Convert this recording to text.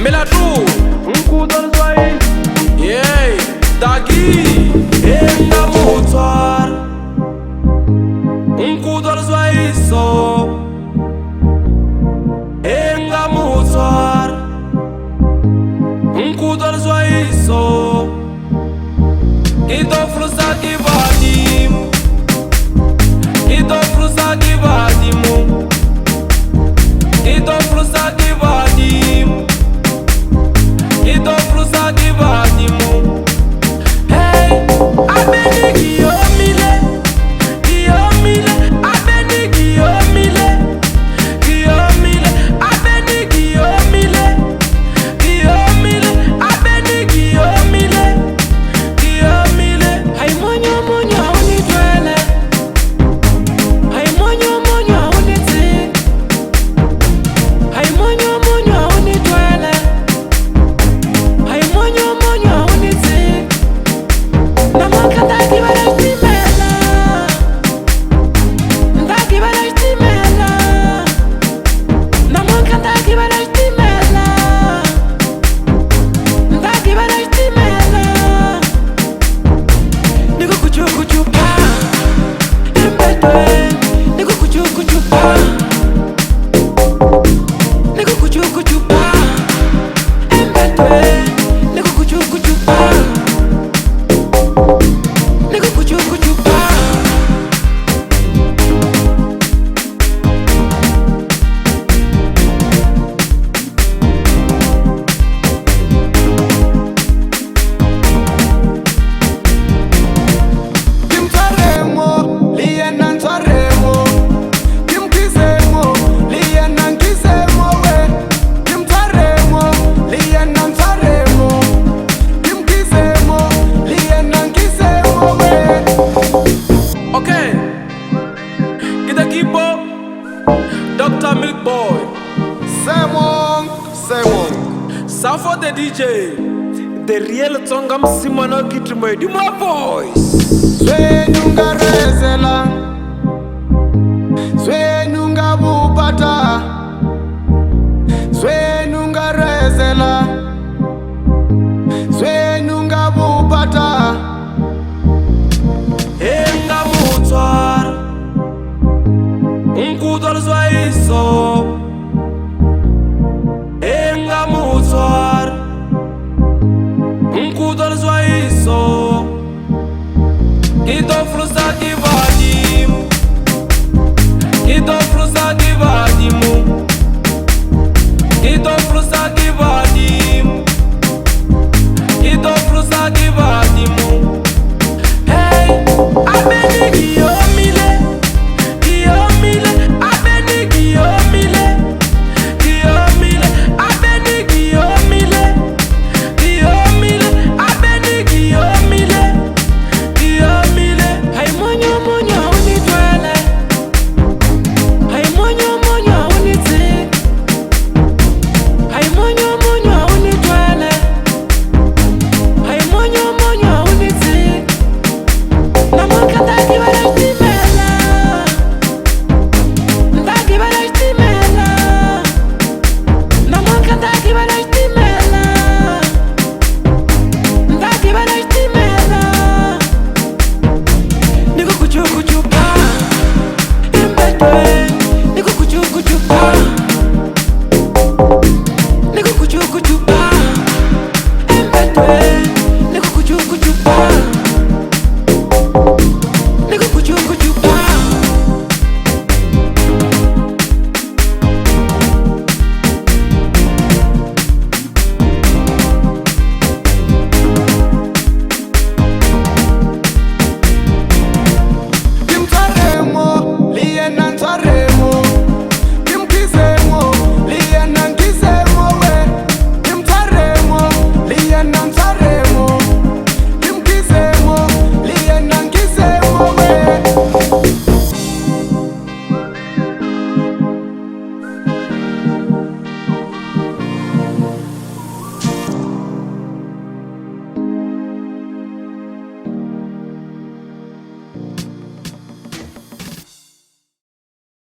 Melatu Nkudol Zwai Yeah Dagi Enga Mutar Nkudol Zwai So Enga Mutar Nkudol Zwai So Ito frusa kivadim Ito frusa kivadimu Ito frusa kivadimu Ito frusa kivadimu Hey, abeni kiyomile Kiyomile, abeni kiyomile Kiyomile, abeni kiyomile Kiyomile, abeni kiyomile Kiyomile Hay monyo monyo unitwele Hay monyo monyo unitsi Hay monyo monyo unitwele Hay monyo monyo unitsi Namaka ndakibala shtimela Ndakibala shtimela Namaka ndakibala shtimela Ndakibala shtimela Niko kuchukuchupa Embetwe Niko kuchukuchupa Niko kuchukuchupa Embetwe Niko kuchukuchupa Niko kuchukuchupa Kimtaremo, liyena ntaremo Kimkizemo, liyena nkizemo we Kimtaremo, liyena ntaremo Kimkizemo, liyena nkizemo we Okay Kita Kipo Dr. Milk Boy Semong Safo the DJ The real Tsonga Msimano Kitrimo Di my voice Swenyunga rezela Swenyunga bupata Swenyunga rezela